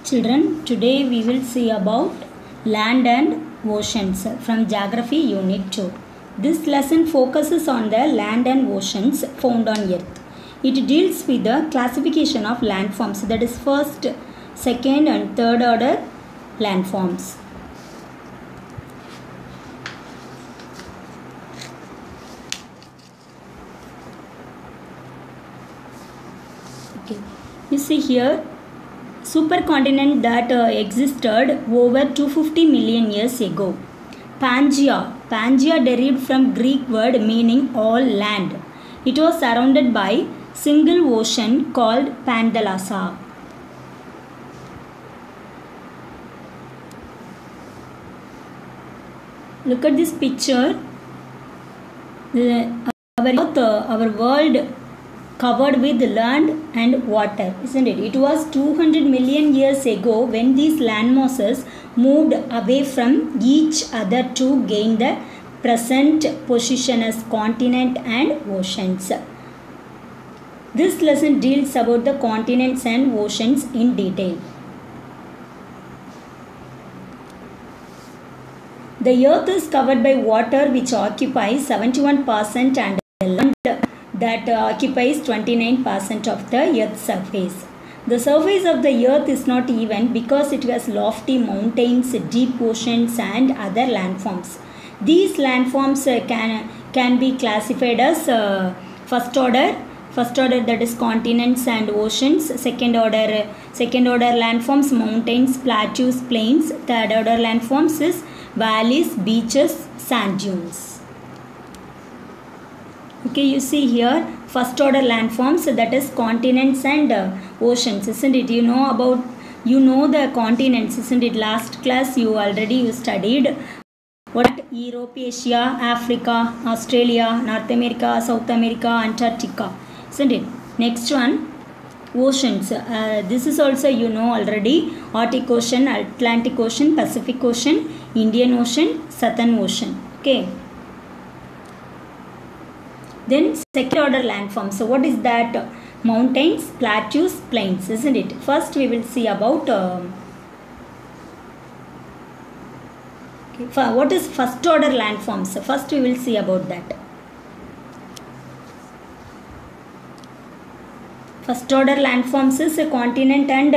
Children, today we will see about land and oceans from Geography Unit 2. This lesson focuses on the land and oceans found on earth. It deals with the classification of landforms, that is first, second and third order landforms. Okay. You see here supercontinent that existed over 250 million years ago. Pangaea derived from Greek word meaning all land. It was surrounded by single ocean called Panthalassa. Look at this picture. Our world covered with land and water, isn't it? It was 200 million years ago when these land masses moved away from each other to gain the present position as continent and oceans. This lesson deals about the continents and oceans in detail. The earth is covered by water, which occupies 71%, and land that occupies 29% of the earth's surface. The surface of the earth is not even because it has lofty mountains, deep oceans and other landforms. These landforms can be classified as first order, that is continents and oceans, second order landforms, mountains, plateaus, plains, third order landforms is valleys, beaches, sand dunes. Okay, you see here first order landforms, that is continents and oceans, isn't it? You know the continents, isn't it? Last class you studied what? Europe, Asia, Africa, Australia, North America, South America, Antarctica, isn't it? Next one, oceans. This is also already: Arctic Ocean, Atlantic Ocean, Pacific Ocean, Indian Ocean, Southern Ocean. Okay. Then second order landforms. So what is that? Mountains, plateaus, plains, isn't it? First we will see about what is first order landforms. First we will see about that. First order landforms is a continent and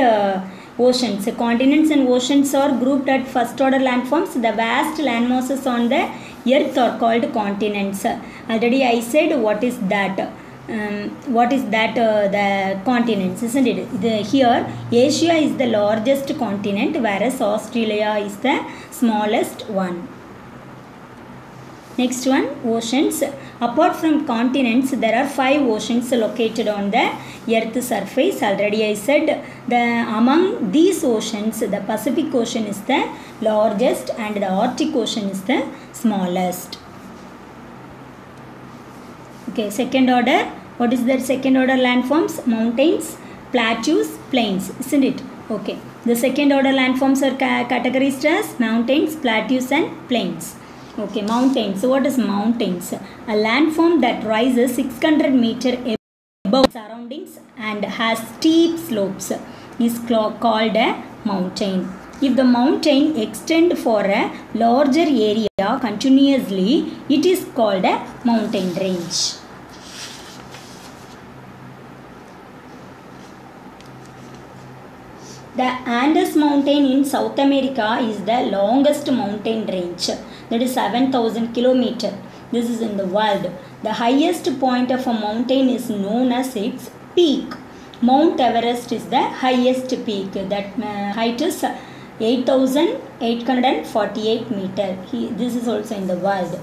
oceans. Continents and oceans are grouped at first order landforms. The vast landmasses on the earth are called continents. Already I said what is that. The continents, isn't it? Here Asia is the largest continent, whereas Australia is the smallest one. Next one, oceans. Apart from continents, there are 5 oceans located on the earth's surface. Already I said among these oceans, the Pacific Ocean is the largest and the Arctic Ocean is the smallest. Okay, second order. What is that second order landforms? Mountains, plateaus, plains, isn't it? Okay. The second order landforms are categorized as mountains, plateaus and plains. Okay, mountains. So what is mountains? A landform that rises 600 meters above surroundings and has steep slopes is called a mountain. If the mountain extends for a larger area continuously, it is called a mountain range. The Andes mountain in South America is the longest mountain range, that is 7,000 kilometers. This is in the world. The highest point of a mountain is known as its peak. Mount Everest is the highest peak. That height is 8,848 meters. This is also in the world.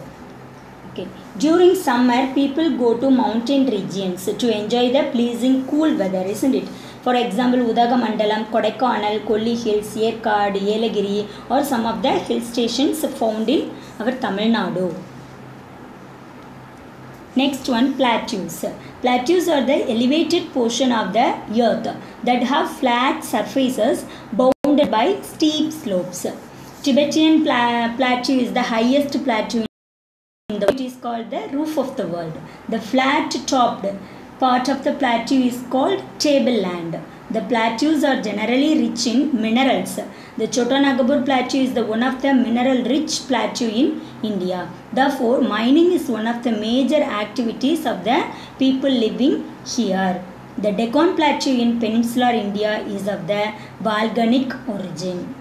Okay. During summer, people go to mountain regions to enjoy the pleasing cool weather, isn't it? For example, Udagamandalam, Kodaikanal, Kolli Hills, Yerkad, Yelagiri or some of the hill stations found in our Tamil Nadu. Next one, plateaus. Plateaus are the elevated portion of the earth that have flat surfaces bounded by steep slopes. Tibetan plateau is the highest plateau in the world. It is called the roof of the world. The flat topped part of the plateau is called tableland. The plateaus are generally rich in minerals. The Chota Nagpur plateau is the one of the mineral rich plateau in India. Therefore, mining is one of the major activities of the people living here. The Deccan plateau in peninsular India is of the volcanic origin.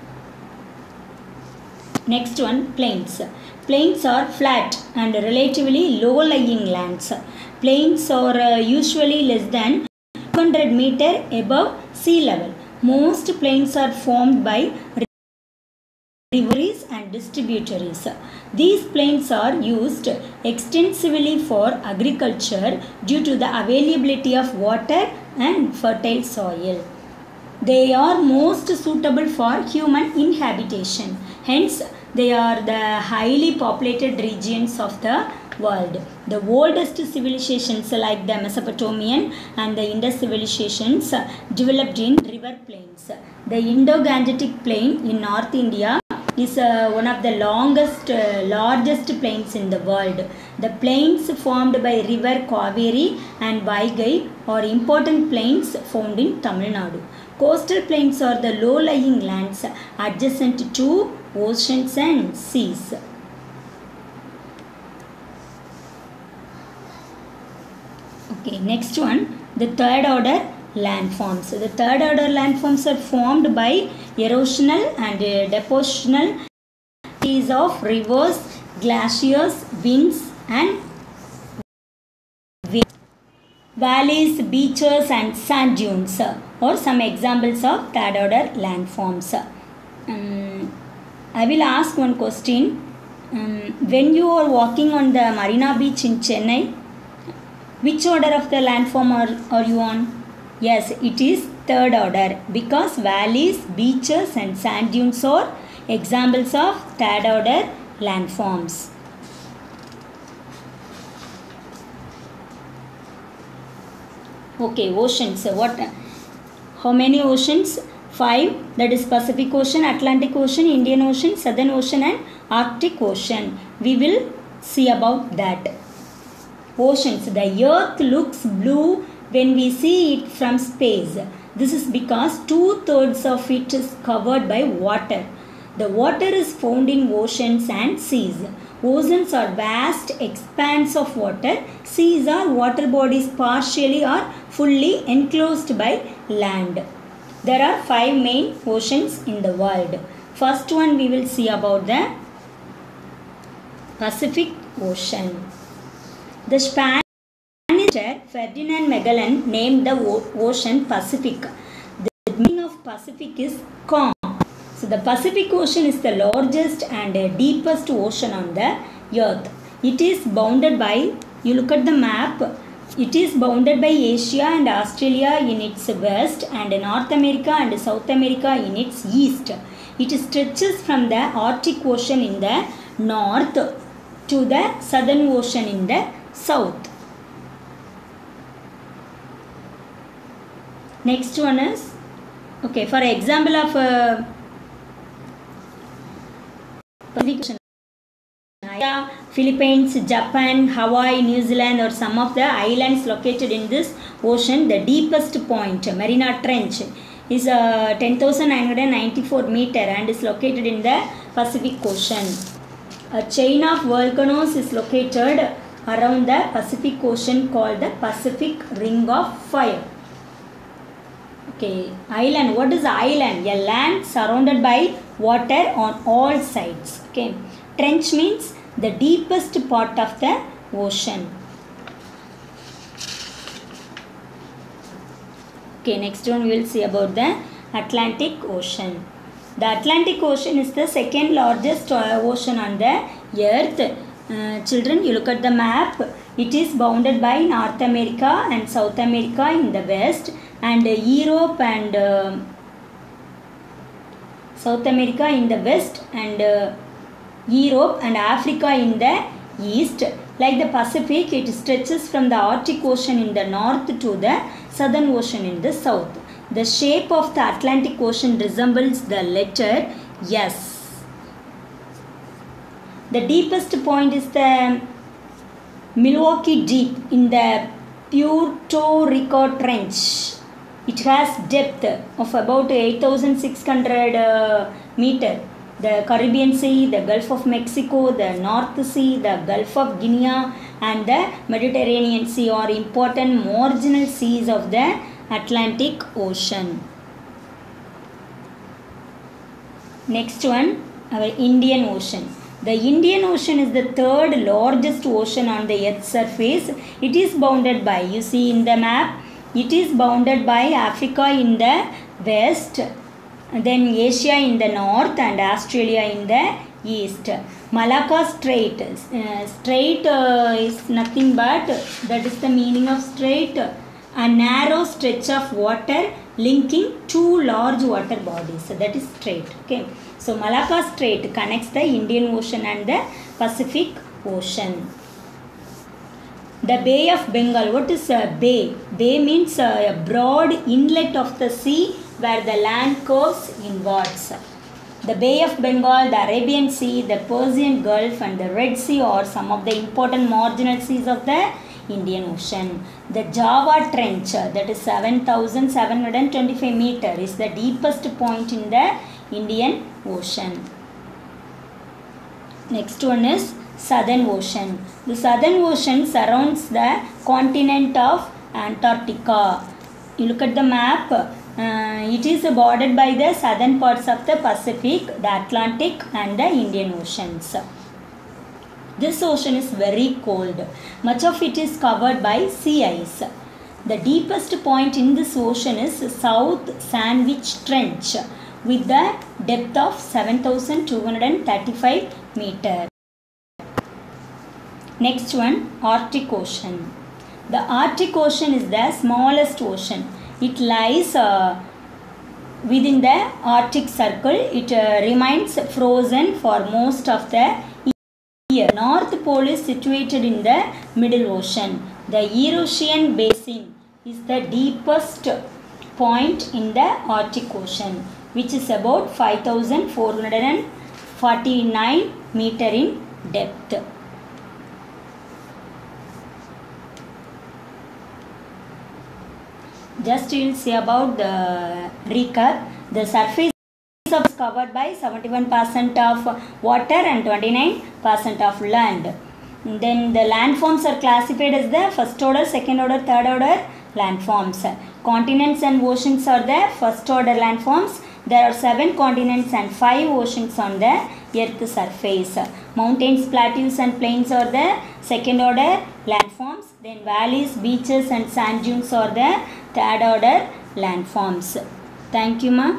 Next one, plains. Plains are flat and relatively low-lying lands. Plains are usually less than 200 meters above sea level. Most plains are formed by rivers and distributaries. These plains are used extensively for agriculture due to the availability of water and fertile soil. They are most suitable for human inhabitation. Hence, they are the highly populated regions of the world. The oldest civilizations like the Mesopotamian and the Indus civilizations developed in river plains. The Indo-Gangetic plain in North India is one of the largest plains in the world. The plains formed by river Kaveri and Vaigai are important plains found in Tamil Nadu. Coastal plains are the low-lying lands adjacent to oceans and seas. Okay, next one, the third order landforms. The third order landforms are formed by erosional and depositional activities of rivers, glaciers, winds and waves. Valleys, beaches and sand dunes are some examples of third order landforms. I will ask one question. When you are walking on the Marina Beach in Chennai, which order of the landform are you on? Yes, it is third order because valleys, beaches and sand dunes are examples of third order landforms. Okay, oceans. How many oceans? 5. That is Pacific Ocean, Atlantic Ocean, Indian Ocean, Southern Ocean and Arctic Ocean. We will see about that. Oceans. The earth looks blue when we see it from space. This is because 2/3 of it is covered by water. The water is found in oceans and seas. Oceans are vast expanse of water. Seas are water bodies partially or fully enclosed by land. There are 5 main oceans in the world. First one we will see about the Pacific Ocean. The Spanish Ferdinand Magellan named the ocean Pacific. The meaning of Pacific is calm. So the Pacific Ocean is the largest and deepest ocean on the earth. It is bounded by, you look at the map, it is bounded by Asia and Australia in its west and North America and South America in its east. It stretches from the Arctic Ocean in the north to the Southern Ocean in the south. Next one is, okay, for example of Pacific Ocean, Philippines, Japan, Hawaii, New Zealand are some of the islands located in this ocean. The deepest point, Mariana Trench, is 10,994 meters and is located in the Pacific Ocean. A chain of volcanoes is located around the Pacific Ocean called the Pacific Ring of Fire. Okay, island. What is island? A land surrounded by water on all sides. Okay, trench means the deepest part of the ocean. Okay, next one we will see about the Atlantic Ocean. The Atlantic Ocean is the second largest ocean on the earth. Children, you look at the map. It is bounded by North America and South America in the west and Europe and South America in the west and Europe and Africa in the east. Like the Pacific, it stretches from the Arctic Ocean in the north to the Southern Ocean in the south. The shape of the Atlantic Ocean resembles the letter S. The deepest point is the Milwaukee Deep in the Puerto Rico Trench. It has depth of about 8,600 meter. The Caribbean Sea, the Gulf of Mexico, the North Sea, the Gulf of Guinea and the Mediterranean Sea are important marginal seas of the Atlantic Ocean. Next one, our Indian Ocean. The Indian Ocean is the third largest ocean on the Earth's surface. It is bounded by, you see in the map, it is bounded by Africa in the west, then Asia in the north and Australia in the east. Malacca Strait. Strait is nothing but, that is the meaning of strait, a narrow stretch of water linking two large water bodies. So that is strait. Okay. So Malacca Strait connects the Indian Ocean and the Pacific Ocean. The Bay of Bengal. What is a bay? Bay means a broad inlet of the sea where the land curves inwards. The Bay of Bengal, the Arabian Sea, the Persian Gulf and the Red Sea are some of the important marginal seas of the Indian Ocean. The Java Trench, that is 7,725 meters, is the deepest point in the Indian Ocean. Next one is Southern Ocean. The Southern Ocean surrounds the continent of Antarctica. You look at the map, it is bordered by the southern parts of the Pacific, the Atlantic and the Indian Oceans. This ocean is very cold. Much of it is covered by sea ice. The deepest point in this ocean is South Sandwich Trench with the depth of 7,235 meters. Next one, Arctic Ocean. The Arctic Ocean is the smallest ocean. It lies within the Arctic Circle. It remains frozen for most of the year. North Pole is situated in the Middle Ocean. The Eurasian Basin is the deepest point in the Arctic Ocean, which is about 5,449 meters in depth. Just you will see about the recap. The surface is covered by 71% of water and 29% of land. Then the landforms are classified as the first order, second order, third order landforms. Continents and oceans are the first order landforms. There are 7 continents and 5 oceans on the earth's surface. Mountains, plateaus and plains are the second order landforms. Then valleys, beaches and sand dunes are the third order landforms. Thank you, ma.